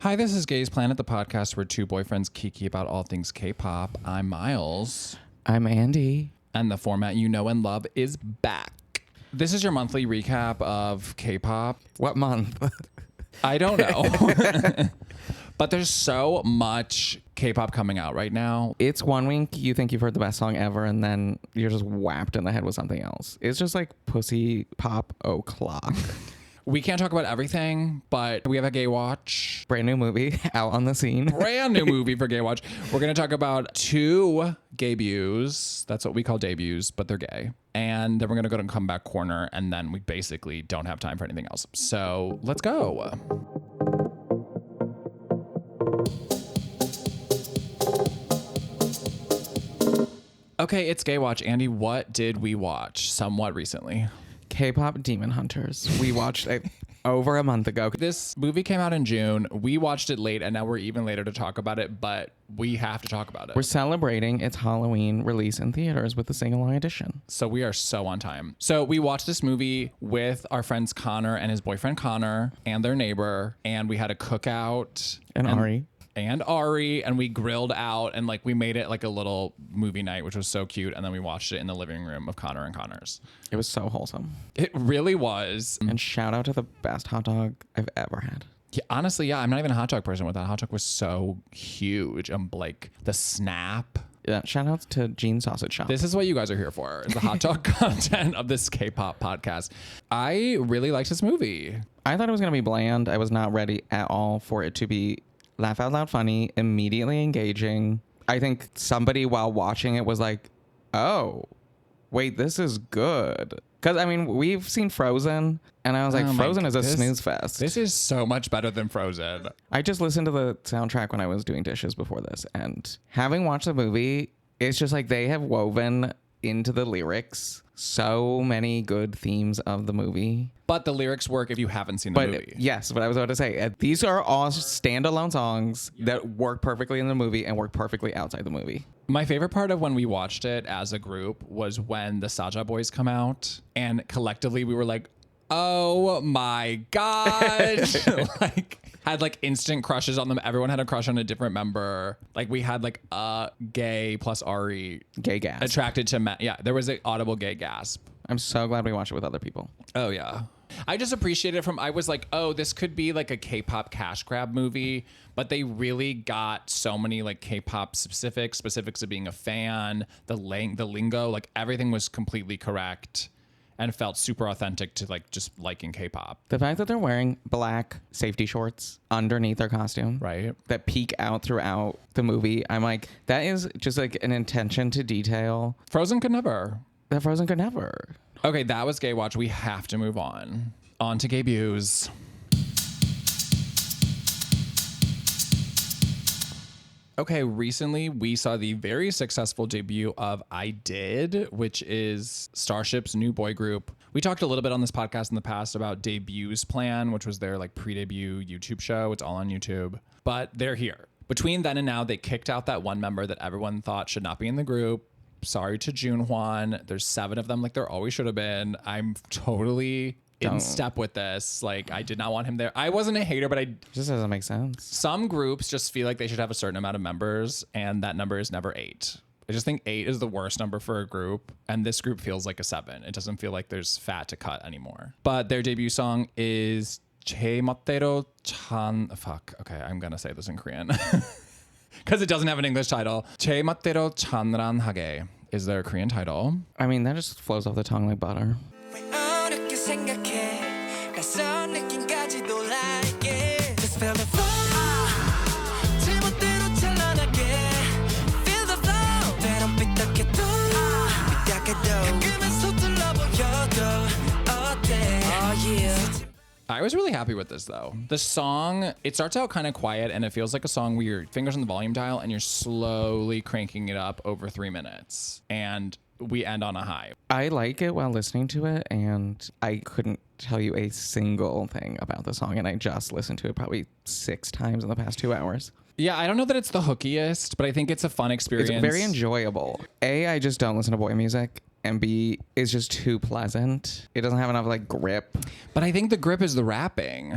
Hi, this is Gays Planet, the podcast where two boyfriends kiki about all things K-pop. I'm Miles. I'm Andy. And the format you know and love is back. This is your monthly recap of K-pop. What month? I don't know. But there's so much K-pop coming out right now. It's 1 week, you think you've heard the best song ever, and then you're just whapped in the head with something else. It's just like pussy pop o'clock. We can't talk about everything, but we have a Gay Watch. Brand new movie out on the scene. Brand new movie for Gay Watch. We're going to talk about 2 debuts. That's what we call debuts, but they're gay. And then we're going to go to Comeback Corner, and then we basically don't have time for anything else. So let's go. Okay, it's Gay Watch. Andy, what did we watch somewhat recently? KPop Demon Hunters. We watched it over a month ago. This movie came out in June. We watched it late, and now we're even later to talk about it, but we have to talk about it. We're celebrating its Halloween release in theaters with the sing-along edition. So we are so on time. So we watched this movie with our friends Connor and his boyfriend Connor and their neighbor, and we had a cookout. And Ari. And we grilled out, and like we made it like a little movie night, which was so cute. And then we watched it in the living room of Connor and Connor's. It was so wholesome. It really was. And shout out to the best hot dog I've ever had. Yeah, honestly, yeah, I'm not even a hot dog person with that. Hot dog was so huge. Like the snap. Yeah, shout outs to Gene Sausage Shop. This is what you guys are here for, is the hot dog content of this K-pop podcast. I really liked this movie. I thought it was going to be bland. I was not ready at all for it to be laugh out loud funny, immediately engaging. I think somebody while watching it was like, oh, wait, this is good. Because, I mean, we've seen Frozen, and I was like, Frozen is a snooze fest. This is so much better than Frozen. I just listened to the soundtrack when I was doing dishes before this, and having watched the movie, it's just like they have woven into the lyrics so many good themes of the movie. But the lyrics work if you haven't seen the movie. Yes, but I was about to say, these are all standalone songs that work perfectly in the movie and work perfectly outside the movie. My favorite part of when we watched it as a group was when the Saja boys come out, and collectively we were like, oh my God. Had like instant crushes on them. Everyone had a crush on a different member. Like we had like a gay plus Ari. Gay gasp. Attracted to men. Yeah, there was an audible gay gasp. I'm so glad we watched it with other people. Oh yeah. I just appreciated it I was like, oh, this could be like a K-pop cash grab movie, but they really got so many like K-pop specifics of being a fan, the lingo, like everything was completely correct and felt super authentic to like just liking K-pop. The fact that they're wearing black safety shorts underneath their costume, right, that peek out throughout the movie, I'm like, that is just like an attention to detail. Frozen could never. That Frozen could never. Okay, that was Gay Watch. We have to move on. On to debuts. Okay, recently we saw the very successful debut of IDID, which is Starship's new boy group. We talked a little bit on this podcast in the past about Debut's Plan, which was their like pre-debut YouTube show. It's all on YouTube, but they're here. Between then and now, they kicked out that one member that everyone thought should not be in the group. Sorry to Junhwan. There's 7 of them like there always should have been. I'm totally in step with this. Like, I did not want him there. I wasn't a hater, but it just doesn't make sense. Some groups just feel like they should have a certain amount of members, and that number is never 8. I just think 8 is the worst number for a group, and this group feels like a 7. It doesn't feel like there's fat to cut anymore. But their debut song is 제멋대로 okay, I'm gonna say this in Korean. Because it doesn't have an English title. 제멋대로 찬란하게 is their Korean title. I mean, that just flows off the tongue like butter. I was really happy with this though. The song, it starts out kind of quiet and it feels like a song where your fingers on the volume dial and you're slowly cranking it up over 3 minutes. And we end on a high. I like it while listening to it, and I couldn't tell you a single thing about the song, and I just listened to it probably 6 times in the past 2 hours. Yeah, I don't know that it's the hookiest, but I think it's a fun experience. It's very enjoyable. I just don't listen to boy music. and B is just too pleasant. It doesn't have enough like grip. But I think the grip is the rapping.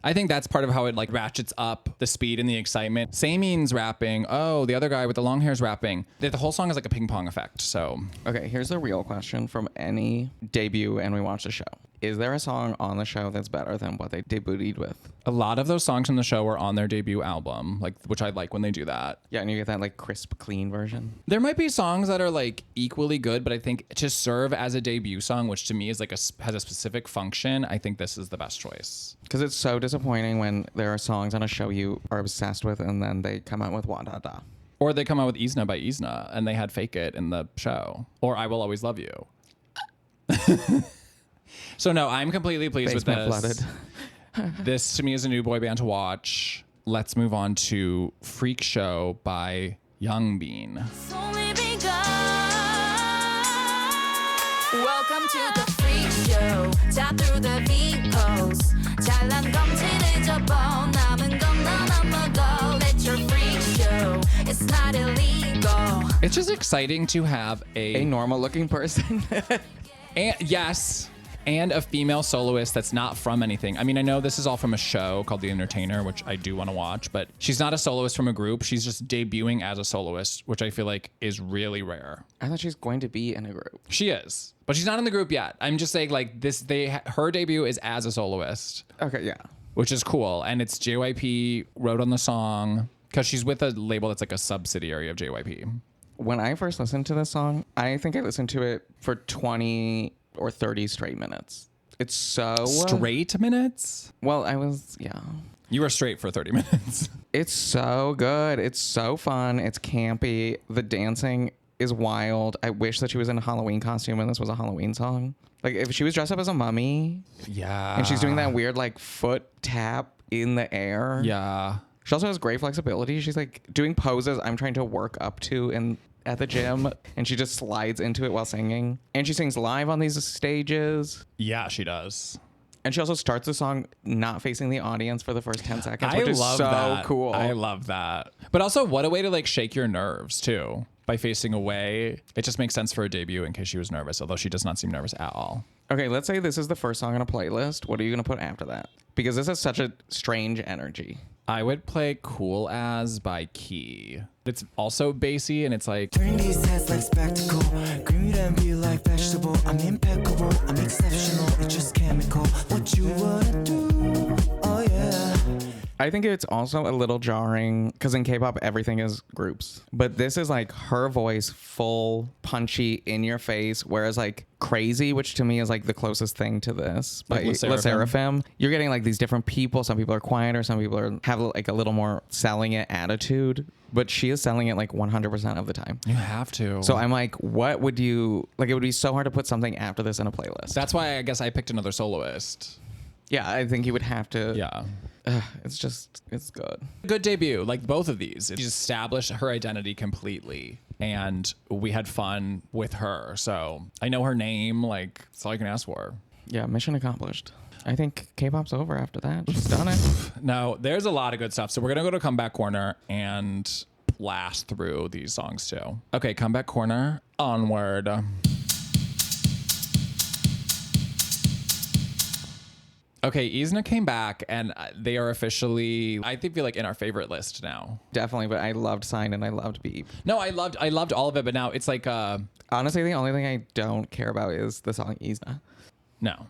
I think that's part of how it like ratchets up the speed and the excitement. Samin's rapping. Oh, the other guy with the long hair is rapping. The whole song is like a ping pong effect. So Okay, here's a real question from any debut and we watch the show. Is there a song on the show that's better than what they debuted with? a lot of those songs from the show are on their debut album, like which I like when they do that. Yeah, and you get that like crisp, clean version. There might be songs that are like equally good, but I think to serve as a debut song, which to me is like has a specific function, I think this is the best choice. Because it's so disappointing when there are songs on a show you are obsessed with and then they come out with Wa Da Da. Or they come out with IZNA by IZNA and they had Fake It in the show. Or I Will Always Love You. So no, I'm completely pleased with this. Flooded. This to me is a new boy band to watch. Let's move on to Freak Show by Youngbin. Welcome to the Freak Show. 자 through the V-pose. 잘난 검지를 접어 남은 건 너 넘어가. Let your freak show. It's not illegal. It's just exciting to have A normal looking person. and yes, and a female soloist that's not from anything. I mean, I know this is all from a show called The Entertainer, which I do want to watch, but she's not a soloist from a group. She's just debuting as a soloist, which I feel like is really rare. I thought she's going to be in a group. She is, but she's not in the group yet. I'm just saying like this, her debut is as a soloist. Okay, yeah. Which is cool. And it's JYP wrote on the song because she's with a label that's like a subsidiary of JYP. When I first listened to this song, I think I listened to it for 20 or 30 straight minutes. It's so... Straight minutes? Well, I was, yeah. You were straight for 30 minutes. It's so good. It's so fun. It's campy. The dancing is wild. I wish that she was in a Halloween costume and this was a Halloween song. Like if she was dressed up as a mummy. Yeah. And she's doing that weird like foot tap in the air. Yeah. She also has great flexibility. She's like doing poses I'm trying to work up to at the gym, and she just slides into it while singing. And she sings live on these stages. Yeah, she does. And she also starts the song not facing the audience for the first 10 seconds, which I is love so that. cool. I love that. But also, what a way to like shake your nerves too by facing away. It just makes sense for a debut in case she was nervous, although she does not seem nervous at all. Okay, let's say this is the first song on a playlist. What are you going to put after that? Because this has such a strange energy. I would play CoolAs by Key. It's also bassy and it's like... Turn these heads like spectacle. Green and be like vegetable. I'm impeccable. I'm exceptional. It's just chemical. What you wanna do? Oh yeah. I think it's also a little jarring because in K-pop everything is groups, but this is like her voice full punchy in your face, whereas like Crazy, which to me is like the closest thing to this, Like by LE LE SSERAFIM, you're getting like these different people. Some people are quieter, some people have like a little more selling it attitude, but she is selling it like 100% of the time. You have to. So I'm like, what would you like? It would be so hard to put something after this in a playlist. That's why I guess I picked another soloist. Yeah, I think you would have to. Yeah. It's good. Good debut, like both of these. She established her identity completely, and we had fun with her. So I know her name, like that's all you can ask for. Yeah, mission accomplished. I think K-pop's over after that. She's done it. No, there's a lot of good stuff. So we're gonna go to Comeback Corner and blast through these songs too. Okay, Comeback Corner, onward. Okay, IZNA came back and they are officially, I think, feel like in our favorite list now. Definitely, but I loved Sign and I loved Beep. No, I loved all of it, but now it's like Honestly, the only thing I don't care about is the song IZNA. no.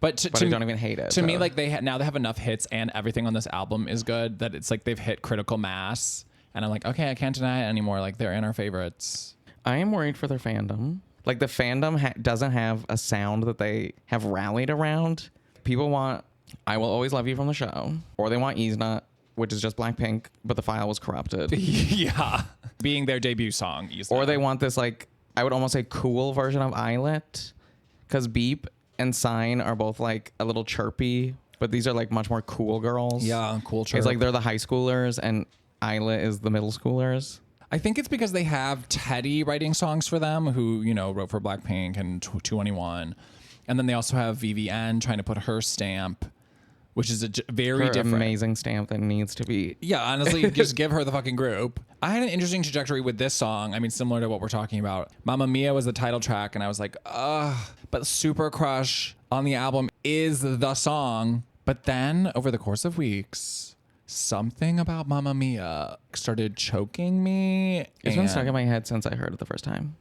But I don't even hate it. To me, like now they have enough hits and everything on this album is good that it's like they've hit critical mass, and I'm like, okay, I can't deny it anymore. Like they're in our favorites. I am worried for their fandom. Like the fandom doesn't have a sound that they have rallied around. People want I Will Always Love You from the show, or they want IZNA, which is just Blackpink, but the file was corrupted. Yeah, being their debut song. IZNA. Or they want this, like, I would almost say cool version of Islet, because Beep and Sign are both like a little chirpy, but these are like much more cool girls. Yeah, cool chirp. It's like they're the high schoolers and Islet is the middle schoolers. I think it's because they have Teddy writing songs for them, who wrote for Blackpink and 2NE1. And then they also have VVN trying to put her stamp which is very Her different. amazing stamp that needs to be. Yeah, honestly, just give her the fucking group. I had an interesting trajectory with this song. I mean, similar to what we're talking about. Mamma Mia was the title track, and I was like, ugh. But Super Crush on the album is the song. But then over the course of weeks, something about Mamma Mia started choking me. It's been stuck in my head since I heard it the first time.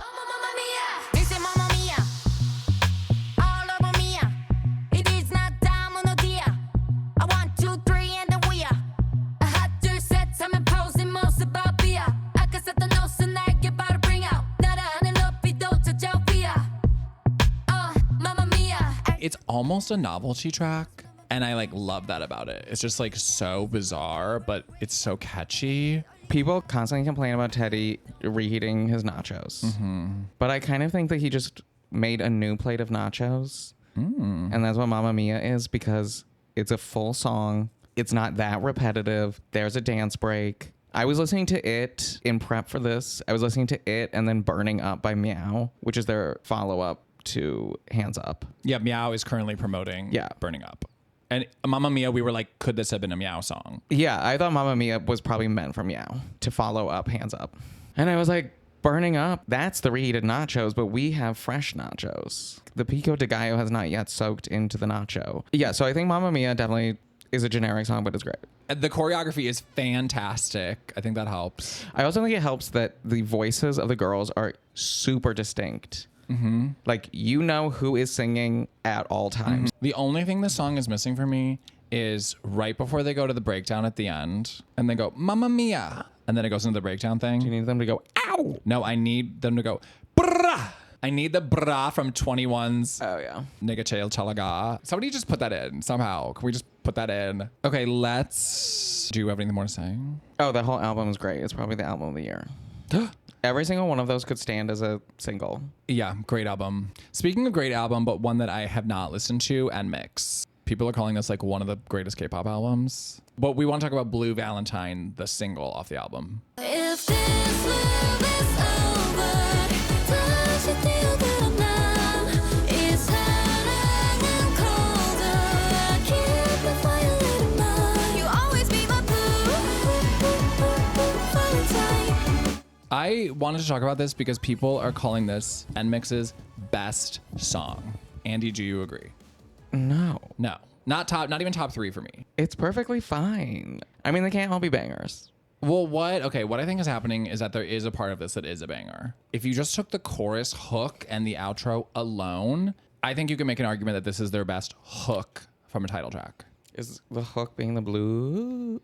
Oh, Mamma Mia, this is Mamma Mia. All over Mia. It is not time on the dia. I 1, 2, 3 and then we are. I had 둘 셋 하면 posing 모습 바비야. 아까 썼던 옷은 날개 바로 bring out. 날아가는 높이도 저저비야. Mamma Mia. It's almost a novelty track. And I like love that about it. It's just like so bizarre, but it's so catchy. People constantly complain about Teddy reheating his nachos. But I kind of think that he just made a new plate of nachos. And that's what Mamma Mia is, because it's a full song. It's not that repetitive. There's a dance break. I was listening to it in prep for this. I was listening to it and then Burning Up by Meow, which is their follow-up to Hands Up. Yeah, Meow is currently promoting Burning Up. And Mamma Mia, we were like, could this have been a Meow song? Yeah, I thought Mamma Mia was probably meant for Meow to follow up Hands Up. And I was like, Burning Up, that's the reheated nachos, but we have fresh nachos. The pico de gallo has not yet soaked into the nacho. Yeah, so I think Mamma Mia definitely is a generic song, but it's great. The choreography is fantastic. I think that helps. I also think it helps that the voices of the girls are super distinct. Like, you know who is singing at all times. The only thing this song is missing for me is right before they go to the breakdown at the end and they go, Mamma Mia. And then it goes into the breakdown thing. You need them to go, ow. No, I need them to go, brah. I need the brah from 21's Oh, yeah. Nigga Chael Chalaga. Somebody just put that in somehow. Can we just put that in? Okay, let's... Do you have anything more to say? Oh, that whole album is great. It's probably the album of the year. Every single one of those could stand as a single. Yeah, great album. Speaking of great album, but one that I have not listened to, NMIXX. People are calling this like one of the greatest K-pop albums. But we want to talk about Blue Valentine, the single off the album. If this love is over, 다시 뛰어들어나. 이 사랑은 colder. I keep the fire lit in mine. You always be my blue Valentine. I wanted to talk about this because people are calling this NMIXX's best song. Andy, do you agree? No. No. Not even top 3 for me. It's perfectly fine. I mean, they can't all be bangers. Well, what I think is happening is that there is a part of this that is a banger. If you just took the chorus hook and the outro alone, I think you can make an argument that this is their best hook from a title track. Is the hook being the blue?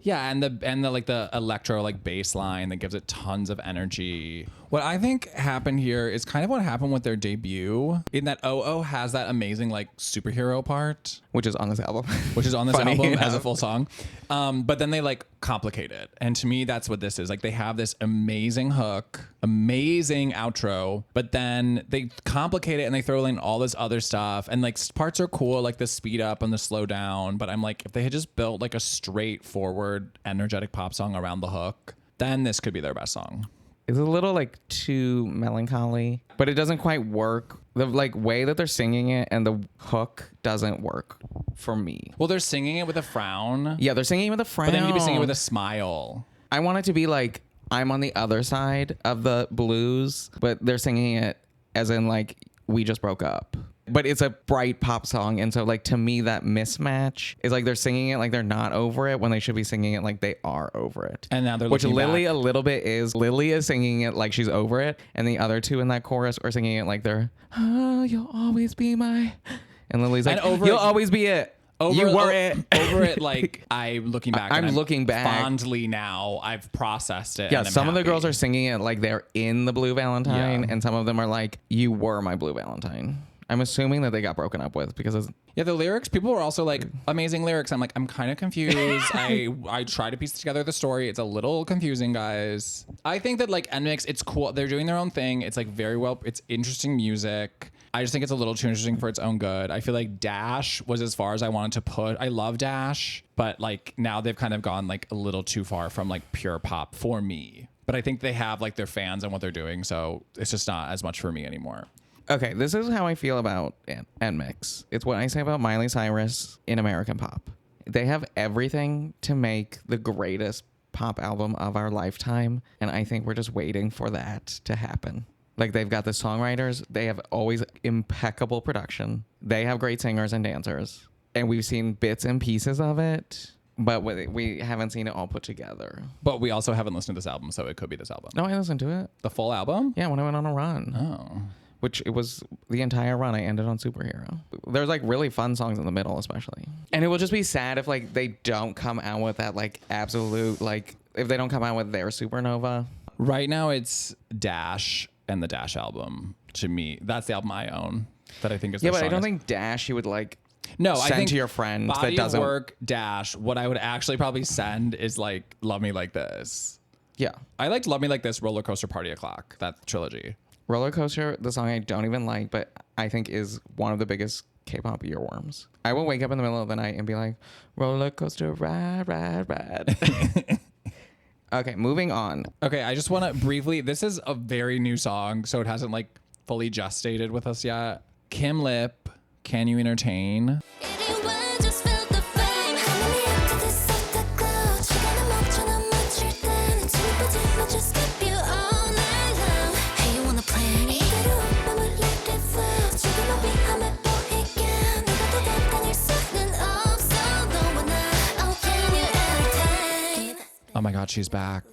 Yeah, and the like the electro like bass line that gives it tons of energy. What I think happened here is kind of what happened with their debut, in that OO has that amazing like superhero part, Which is on this album. which is on this Funny album enough. as a full song. But then they like complicate it. And to me, that's what this is. Like they have this amazing hook, amazing outro, but then they complicate it and they throw in all this other stuff. And like parts are cool, like the speed up and the slow down. But I'm like, if they had just built like a straightforward, energetic pop song around the hook, then this could be their best song. It's a little like too melancholy, but it doesn't quite work. The like way that they're singing it and the hook doesn't work for me. Well, they're singing it with a frown. Yeah, they're singing with a frown. But they need to be singing with a smile. I want it to be like I'm on the other side of the blues, but they're singing it as in like we just broke up. But it's a bright pop song, and so like to me that mismatch is like they're singing it like they're not over it when they should be singing it like they are over it. And now they're which looking Lily back. a little bit is. Lily is singing it like she's over it, and the other two in that chorus are singing it like they're you'll always be my, and Lily's like And over you'll it- always be it. You were it. Over it, like I'm looking back. I'm and looking back. fondly now. I've processed it. Yeah, and I'm some of the happy. girls are singing it like they're in the Blue Valentine, Yeah. and some of them are like, you were my Blue Valentine. I'm assuming that they got broken up with because of, Yeah, the lyrics. People were also like amazing lyrics. I'm like, I'm kind of confused. I try to piece together the story. It's a little confusing, guys. I think that like NMIXX, it's cool. They're doing their own thing. It's like very well. It's interesting music. I just think it's a little too interesting for its own good. I feel like Dash was as far as I wanted to put. I love Dash, but like now they've kind of gone like a little too far from like pure pop for me. But I think they have like their fans and what they're doing, so it's just not as much for me anymore. Okay, this is how I feel about NMIXX. It's what I say about Miley Cyrus in American pop. They have everything to make the greatest pop album of our lifetime, and I think we're just waiting for that to happen. Like, they've got the songwriters, they have always impeccable production, they have great singers and dancers, and we've seen bits and pieces of it, but we haven't seen it all put together. But we also haven't listened to this album, so it could be this album. No, I listened to it. The full album? Yeah, when I went on a run. Oh. Which it was the entire run. I ended on Superhero. There's like really fun songs in the middle, especially. And it will just be sad if like they don't come out with that like absolute, like if they don't come out with their Supernova. Right now it's Dash and the Dash album. To me, that's the album I own that I think is Yeah, the but I don't strongest. think Dash you would like No, I send think to your friend body that doesn't of work Dash. What I would actually probably send is like Love Me Like This. Yeah. I liked Love Me Like This, Roller Coaster Party O'Clock, that trilogy. Roller Coaster, the song I don't even like, but I think is one of the biggest K-pop earworms. I will wake up in the middle of the night and be like, roller coaster, ride, ride, ride. Okay, moving on. Okay, I just want to briefly, this is a very new song, so it hasn't like fully gestated with us yet. Kim Lip, Can You Entertain? Anyone just felt the flame 하늘이 아프게 쏟아져 시간을 멈춰 멈출 땐 슬퍼지만 just keep you all night long Hey, you wanna play? 이대로 맘을 let it flow 지금은 위험해 보이게 내가 더 단단할 수는 없어 너와 나 Oh, can you entertain? Oh my God, she's back.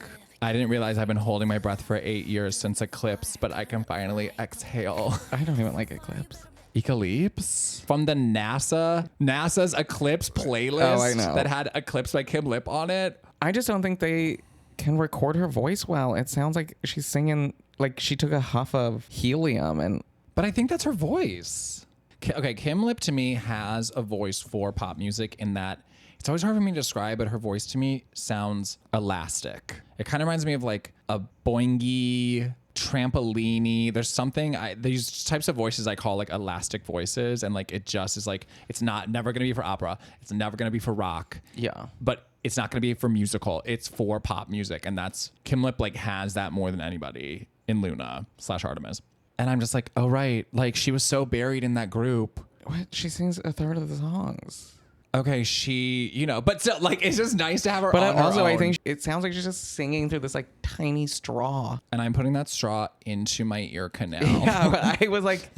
I didn't realize I've been holding my breath for 8 years since Eclipse, but I can finally exhale. I don't even like Eclipse. Eclipse from the NASA's Eclipse playlist Oh, I know. that had Eclipse by Kim Lip on it. I just don't think they can record her voice well. It sounds like she's singing like she took a huff of helium and But I think that's her voice. Okay, Kim Lip to me has a voice for pop music in that it's always hard for me to describe, but her voice to me sounds elastic. It kind of reminds me of like a boingy, trampolini. There's something, these types of voices I call like elastic voices, and like it just is like, it's never gonna be for opera. It's never gonna be for rock. yeah. But it's not gonna be for musical. It's for pop music, and that's Kim Lip like has that more than anybody in Luna / Artemis. And I'm just like, oh right, like she was so buried in that group. What? She sings a third of the songs. Okay, she, but still, like, it's just nice to have her But on her also, I own. think it sounds like she's just singing through this like tiny straw. And I'm putting that straw into my ear canal. Yeah, but I was like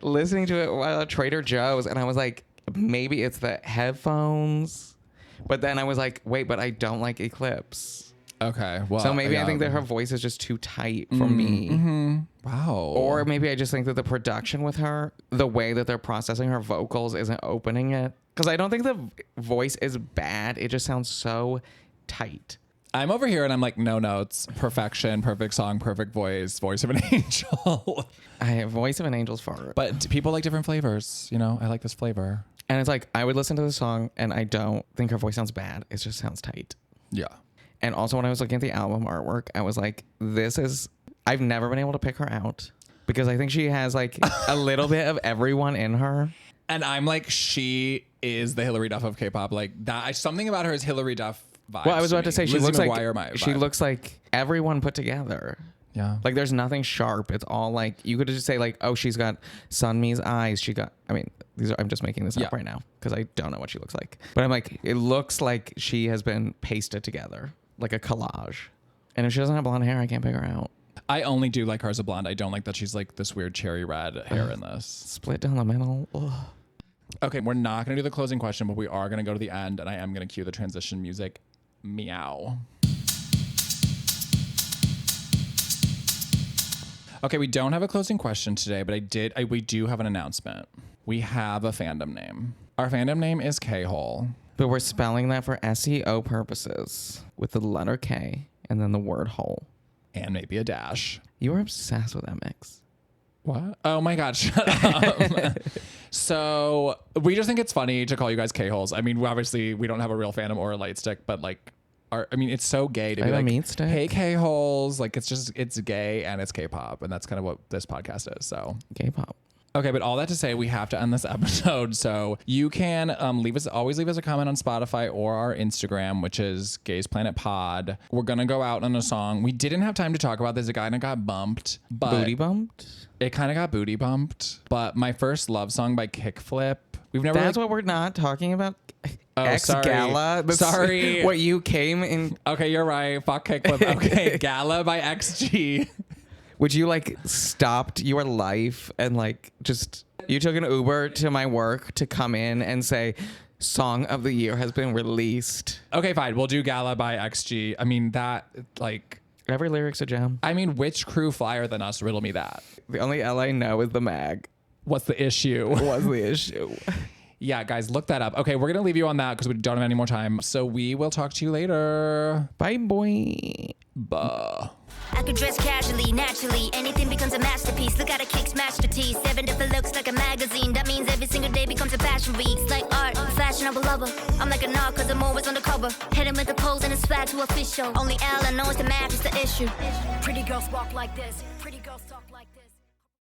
listening to it while at Trader Joe's, and I was like, maybe it's the headphones. But then I was like, wait, but I don't like Eclipse. Okay, well. So maybe I yeah. think that her voice is just too tight for me. Wow. Or maybe I just think that the production with her, the way that they're processing her vocals isn't opening it. Because I don't think the voice is bad. It just sounds so tight. I'm over here and I'm like, no notes, perfection, perfect song, perfect voice of an angel. I have voice of an angel's fart. But people like different flavors, I like this flavor. And it's like, I would listen to the song and I don't think her voice sounds bad. It just sounds tight. Yeah. And also when I was looking at the album artwork, I was like, I've never been able to pick her out. Because I think she has like a little bit of everyone in her. And I'm like, she is the Hillary Duff of K-pop. Like that, something about her is Hillary Duff vibes. Well, I was about to say, she looks like she vibe. looks like everyone put together. Yeah. Like there's nothing sharp. It's all like, you could just say like, oh, she's got Sunmi's eyes. I'm just making this up right now because I don't know what she looks like. But I'm like, it looks like she has been pasted together like a collage. And if she doesn't have blonde hair, I can't pick her out. I only do like her as a blonde. I don't like that she's like this weird cherry red hair in this. Split down the middle. Ugh. Okay, we're not going to do the closing question, but we are going to go to the end, and I am going to cue the transition music. Meow. Okay, we don't have a closing question today, but we do have an announcement. We have a fandom name. Our fandom name is K-Hole. But we're spelling that for SEO purposes with the letter K and then the word hole. And maybe a dash. You are obsessed with MX. What? Oh my God, shut up. So we just think it's funny to call you guys K-holes. I mean, obviously we don't have a real fandom or a light stick, but like, it's so gay to be like, meat stick. hey K-holes. Like it's gay and it's K-pop. And that's kind of what this podcast is. So K-pop. Okay, but all that to say, we have to end this episode. So you can always leave us a comment on Spotify or our Instagram, which is Gays Planet Pod. We're gonna go out on a song. We didn't have time to talk about this. It kind of got bumped, but Booty bumped? It kind of got booty bumped. But My First Love Song by Kickflip. We've never. That's what we're not talking about. Sorry. Gala. Sorry. What you came in. Okay, you're right. Fuck Kickflip. Okay, Gala by XG. Would you like stopped your life and like just you took an Uber to my work to come in and say Song of the Year has been released? Okay, fine. We'll do Gala by XG. I mean that like every lyric's a gem. I mean, which crew flyer than us? Riddle me that. The only L I know is the mag. What's the issue? What's the issue? Yeah, guys, look that up. Okay, we're gonna leave you on that because we don't have any more time. So we will talk to you later. Bye, boy. Bye. I could dress casually, naturally. Anything becomes a masterpiece. Look how the kicks master teeth. 7 different looks like a magazine. That means every single day becomes a fashion week. It's like art, fashionable lover. I'm like a knock cause I'm always on the cover. Hit him with the pose and a swag to official. Only Ella knows the match is the issue. Pretty girls walk like this. Pretty girls talk.